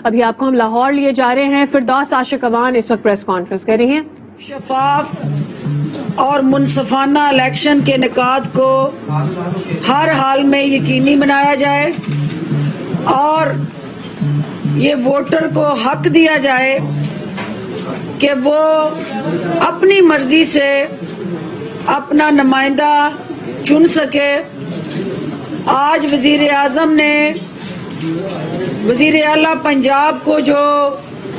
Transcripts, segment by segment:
ابھی آپ کو ہم لاہور لیے جا رہے ہیں. فردوس عاشق اوان اس وقت پریس کانفرنس کر رہی ہیں. شفاف اور منصفانہ الیکشن کے انعقاد کو ہر حال میں یقینی بنایا جائے اور یہ ووٹر کو حق دیا جائے کہ وہ اپنی مرضی سے اپنا نمائندہ چن سکے. آج وزیر اعظم نے وزیر اعلیٰ پنجاب کو جو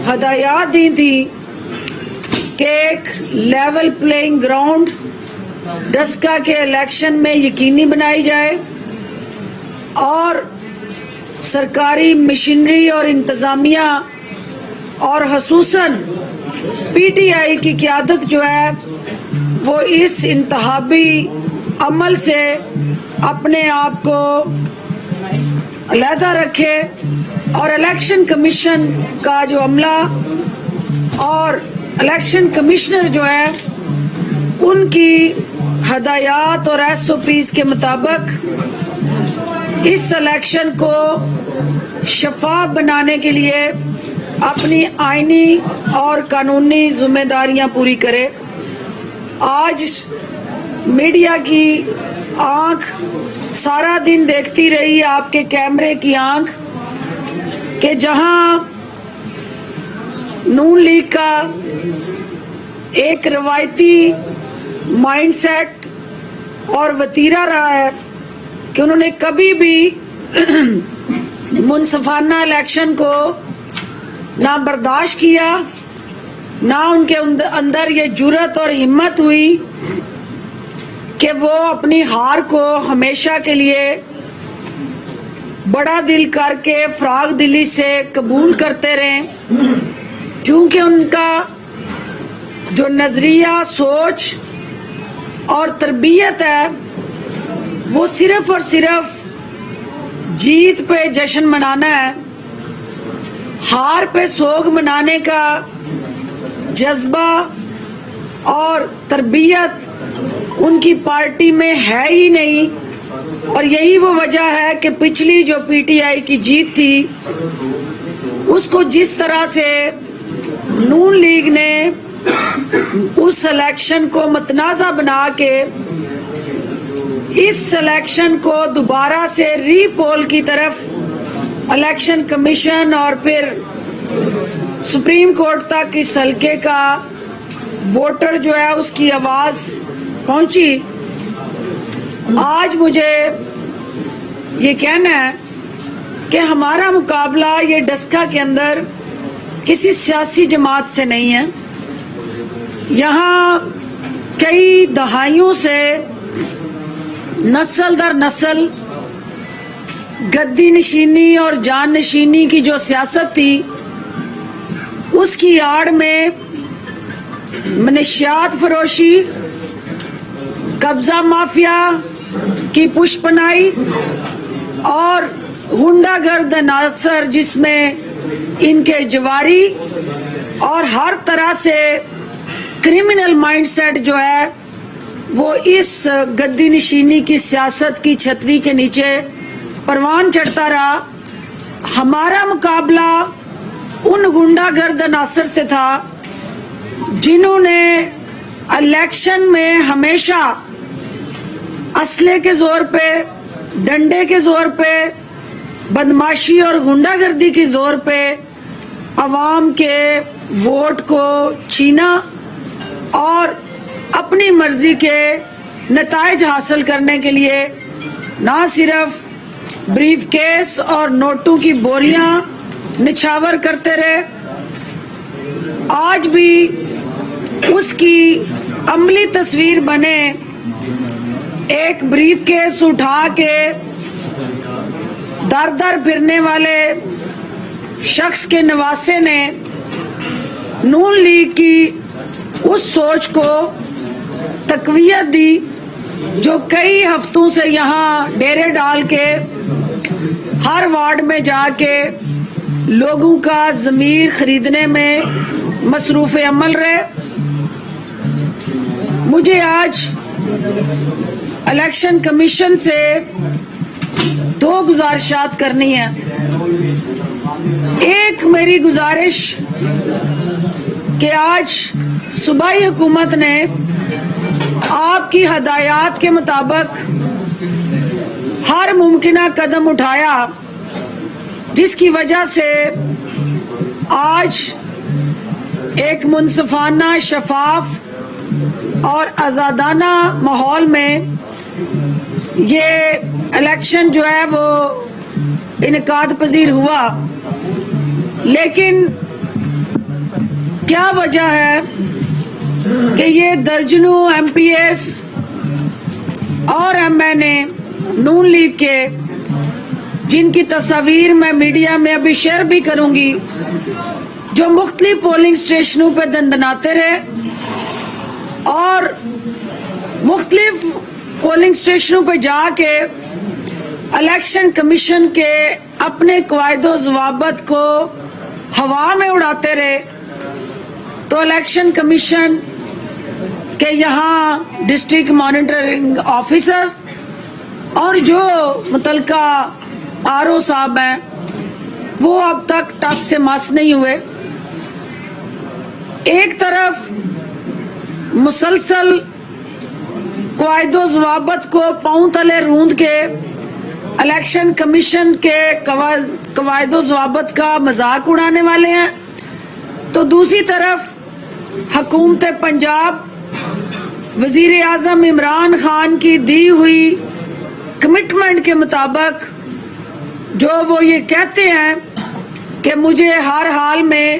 ہدایات دی تھی کہ ایک لیول پلینگ گراؤنڈ ڈسکا کے الیکشن میں یقینی بنائی جائے اور سرکاری مشینری اور انتظامیہ اور خصوصاً پی ٹی آئی کی قیادت جو ہے وہ اس انتخابی عمل سے اپنے آپ کو علیحدہ رکھے اور الیکشن کمیشن کا جو عملہ اور الیکشن کمشنر جو ہے ان کی ہدایات اور ایس او پیز کے مطابق اس الیکشن کو شفاف بنانے کے لیے اپنی آئینی اور قانونی ذمہ داریاں پوری کرے. آج میڈیا کی آنکھ سارا دن دیکھتی رہی آپ کے کیمرے کی آنکھ کہ جہاں نون لیگ کا ایک روایتی مائنڈ سیٹ اور وتیرہ رہا ہے کہ انہوں نے کبھی بھی منصفانہ الیکشن کو نہ برداشت کیا، نہ ان کے اندر یہ جرأت اور ہمت ہوئی کہ وہ اپنی ہار کو ہمیشہ کے لیے بڑا دل کر کے فراغ دلی سے قبول کرتے رہیں، کیونکہ ان کا جو نظریہ، سوچ اور تربیت ہے وہ صرف اور صرف جیت پہ جشن منانا ہے. ہار پہ سوگ منانے کا جذبہ اور تربیت ان کی پارٹی میں ہے ہی نہیں. اور یہی وہ وجہ ہے کہ پچھلی جو پی ٹی آئی کی جیت تھی اس کو جس طرح سے نون لیگ نے اس الیکشن کو متنازع بنا کے اس الیکشن کو دوبارہ سے ری پول کی طرف الیکشن کمیشن اور پھر سپریم کورٹ تک اس حلقے کا ووٹر جو ہے اس کی آواز پہنچی. آج مجھے یہ کہنا ہے کہ ہمارا مقابلہ یہ ڈسکا کے اندر کسی سیاسی جماعت سے نہیں ہے. یہاں کئی دہائیوں سے نسل در نسل گدی نشینی اور جان نشینی کی جو سیاست تھی اس کی آڑ میں منشیات فروشی، قبضہ مافیا کی پشپنائی اور غنڈہ گرد عناصر جس میں ان کے جواری اور ہر طرح سے کرمنل مائنڈ سیٹ جو ہے وہ اس گدی نشینی کی سیاست کی چھتری کے نیچے پروان چڑھتا رہا. ہمارا مقابلہ ان غنڈہ گرد عناصر سے تھا جنہوں نے الیکشن میں ہمیشہ اسلحے کے زور پہ، ڈنڈے کے زور پہ، بدماشی اور غنڈہ گردی کے زور پہ عوام کے ووٹ کو چھینا اور اپنی مرضی کے نتائج حاصل کرنے کے لیے نہ صرف بریف کیس اور نوٹوں کی بوریاں نچھاور کرتے رہے، آج بھی اس کی عملی تصویر بنے ایک بریف کیس اٹھا کے در در پھرنے والے شخص کے نواسے نے نون لیگ کی اس سوچ کو تقویت دی جو کئی ہفتوں سے یہاں ڈیرے ڈال کے ہر وارڈ میں جا کے لوگوں کا ضمیر خریدنے میں مصروف عمل رہے. مجھے آج الیکشن کمیشن سے دو گزارشات کرنی ہیں. ایک میری گزارش کہ آج صوبائی حکومت نے آپ کی ہدایات کے مطابق ہر ممکنہ قدم اٹھایا جس کی وجہ سے آج ایک منصفانہ، شفاف اور آزادانہ ماحول میں یہ الیکشن جو ہے وہ انعقاد پذیر ہوا. لیکن کیا وجہ ہے کہ یہ درجنوں ایم پی ایس اور ایم این اے نون لیگ کے، جن کی تصاویر میں میڈیا میں ابھی شیئر بھی کروں گی، جو مختلف پولنگ اسٹیشنوں پہ دندناتے رہے اور مختلف پولنگ اسٹیشنوں پہ جا کے الیکشن کمیشن کے اپنے قواعد و ضوابط کو ہوا میں اڑاتے رہے، تو الیکشن کمیشن کے یہاں ڈسٹرکٹ مانیٹرنگ آفیسر اور جو متعلقہ آر او صاحب ہیں وہ اب تک ٹس سے مس نہیں ہوئے. ایک طرف مسلسل قواعد و ضوابط کو پاؤں تلے روند کے الیکشن کمیشن کے قواعد و ضوابط کا مذاق اڑانے والے ہیں، تو دوسری طرف حکومت پنجاب وزیر اعظم عمران خان کی دی ہوئی کمٹمنٹ کے مطابق جو وہ یہ کہتے ہیں کہ مجھے ہر حال میں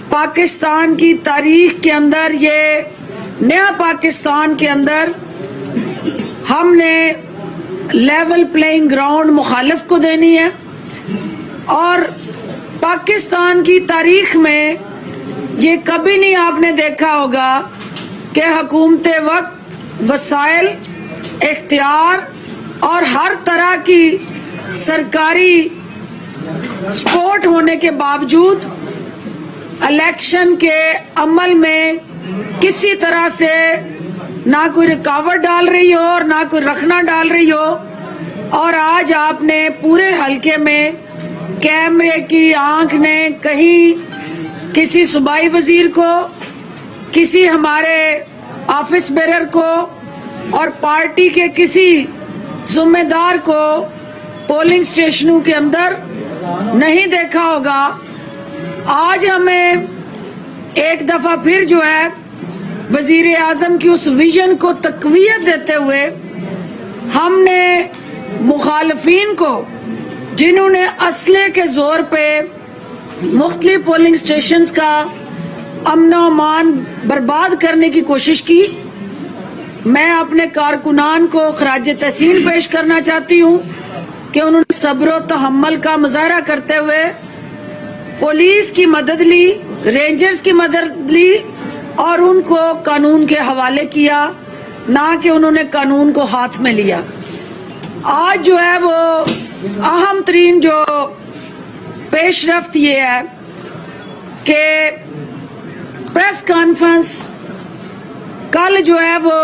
پاکستان کی تاریخ کے اندر، یہ نیا پاکستان کے اندر ہم نے لیول پلینگ گراؤنڈ مخالف کو دینی ہے، اور پاکستان کی تاریخ میں یہ کبھی نہیں آپ نے دیکھا ہوگا کہ حکومت وقت وسائل، اختیار اور ہر طرح کی سرکاری سپورٹ ہونے کے باوجود الیکشن کے عمل میں کسی طرح سے نہ کوئی رکاوٹ ڈال رہی ہو اور نہ کوئی رخنہ ڈال رہی ہو. اور آج آپ نے پورے حلقے میں کیمرے کی آنکھ نے کہیں کسی صوبائی وزیر کو، کسی ہمارے آفس بیرر کو اور پارٹی کے کسی ذمہ دار کو پولنگ اسٹیشنوں کے اندر نہیں دیکھا ہوگا. آج ہمیں ایک دفعہ پھر جو ہے وزیر اعظم کی اس ویژن کو تقویت دیتے ہوئے ہم نے مخالفین کو، جنہوں نے اسلحے کے زور پہ مختلف پولنگ اسٹیشنز کا امن و امان برباد کرنے کی کوشش کی، میں اپنے کارکنان کو خراج تحسین پیش کرنا چاہتی ہوں کہ انہوں نے صبر و تحمل کا مظاہرہ کرتے ہوئے پولیس کی مدد لی، رینجرز کی مدد لی اور ان کو قانون کے حوالے کیا، نہ کہ انہوں نے قانون کو ہاتھ میں لیا. آج جو ہے وہ اہم ترین جو پیش رفت یہ ہے کہ پریس کانفرنس کل جو ہے وہ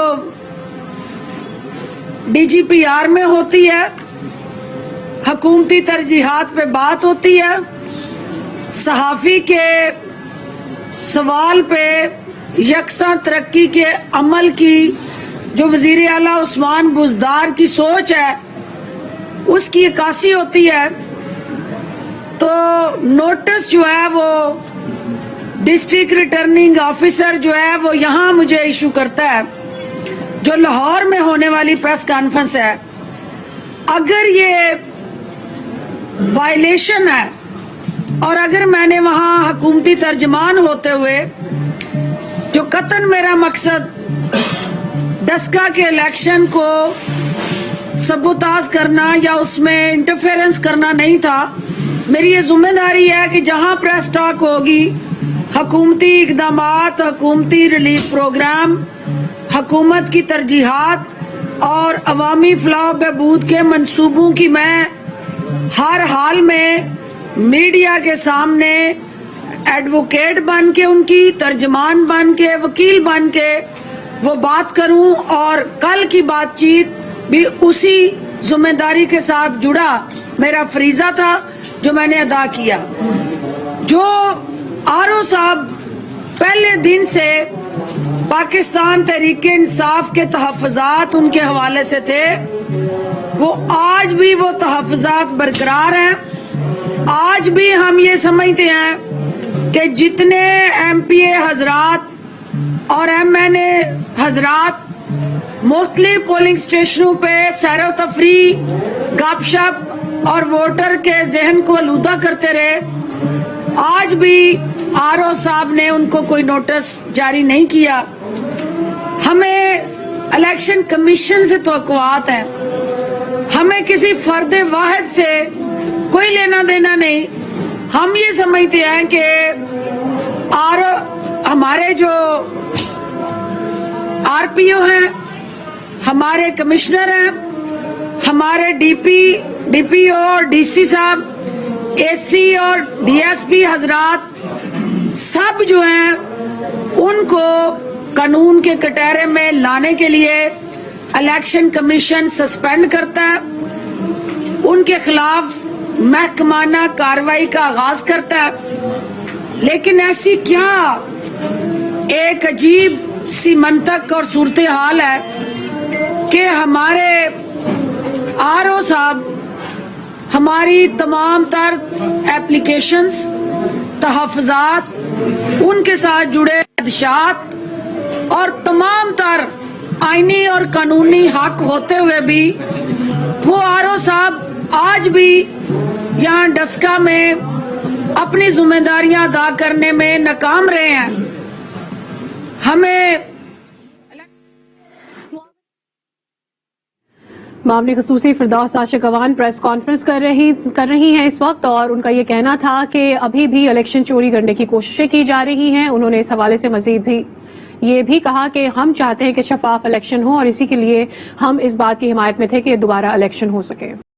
ڈی جی پی آر میں ہوتی ہے، حکومتی ترجیحات پہ بات ہوتی ہے، صحافی کے سوال پہ یکساں ترقی کے عمل کی جو وزیر اعلیٰ عثمان بزدار کی سوچ ہے اس کی عکاسی ہوتی ہے. تو نوٹس جو ہے وہ ڈسٹرکٹ ریٹرننگ آفیسر جو ہے وہ یہاں مجھے ایشو کرتا ہے، جو لاہور میں ہونے والی پریس کانفرنس ہے. اگر یہ وائلیشن ہے اور اگر میں نے وہاں حکومتی ترجمان ہوتے ہوئے، جو قطعاً میرا مقصد ڈسکا کے الیکشن کو سبوتاژ کرنا یا اس میں انٹرفیرنس کرنا نہیں تھا، میری یہ ذمہ داری ہے کہ جہاں پریس ٹاک ہوگی، حکومتی اقدامات، حکومتی ریلیف پروگرام، حکومت کی ترجیحات اور عوامی فلاح و بہبود کے منصوبوں کی میں ہر حال میں میڈیا کے سامنے ایڈوکیٹ بن کے، ان کی ترجمان بن کے، وکیل بن کے وہ بات کروں. اور کل کی بات چیت بھی اسی ذمہ داری کے ساتھ جڑا میرا فریضہ تھا جو میں نے ادا کیا. جو آرو صاحب پہلے دن سے پاکستان تحریک انصاف کے تحفظات ان کے حوالے سے تھے، وہ آج بھی وہ تحفظات برقرار ہیں. آج بھی ہم یہ سمجھتے ہیں کہ جتنے ایم پی اے حضرات اور ایم این اے حضرات مختلف پولنگ اسٹیشنوں پہ سیر و تفریح، گپ شپ اور ووٹر کے ذہن کو آلودہ کرتے رہے، آج بھی آر او صاحب نے ان کو کوئی نوٹس جاری نہیں کیا. ہمیں الیکشن کمیشن سے توقعات ہیں، ہمیں کسی فرد واحد سے کوئی لینا دینا نہیں. ہم یہ سمجھتے ہیں کہ ہمارے جو آر پی او ہیں، ہمارے کمشنر ہیں، ہمارے ڈی پی او اور ڈی سی صاحب، اے سی اور ڈی ایس پی حضرات سب جو ہیں ان کو قانون کے کٹہرے میں لانے کے لیے الیکشن کمیشن سسپینڈ کرتا ہے، ان کے خلاف محکمانہ کارروائی کا آغاز کرتا ہے. لیکن ایسی کیا ایک عجیب سی منطق اور صورتحال ہے کہ ہمارے آر او صاحب ہماری تمام تر ایپلیکیشنز، تحفظات، ان کے ساتھ جڑے خدشات اور تمام تر آئینی اور قانونی حق ہوتے ہوئے بھی وہ آر او صاحب آج بھی یہاں ڈسکا میں اپنی ذمہ داریاں ادا کرنے میں ناکام رہے ہیں. ہمیں معاملے خصوصی فردوس عاشق اوان پریس کانفرنس کر رہی ہیں اس وقت، اور ان کا یہ کہنا تھا کہ ابھی بھی الیکشن چوری کرنے کی کوششیں کی جا رہی ہیں. انہوں نے اس حوالے سے مزید بھی یہ بھی کہا کہ ہم چاہتے ہیں کہ شفاف الیکشن ہو، اور اسی کے لیے ہم اس بات کی حمایت میں تھے کہ دوبارہ الیکشن ہو سکے.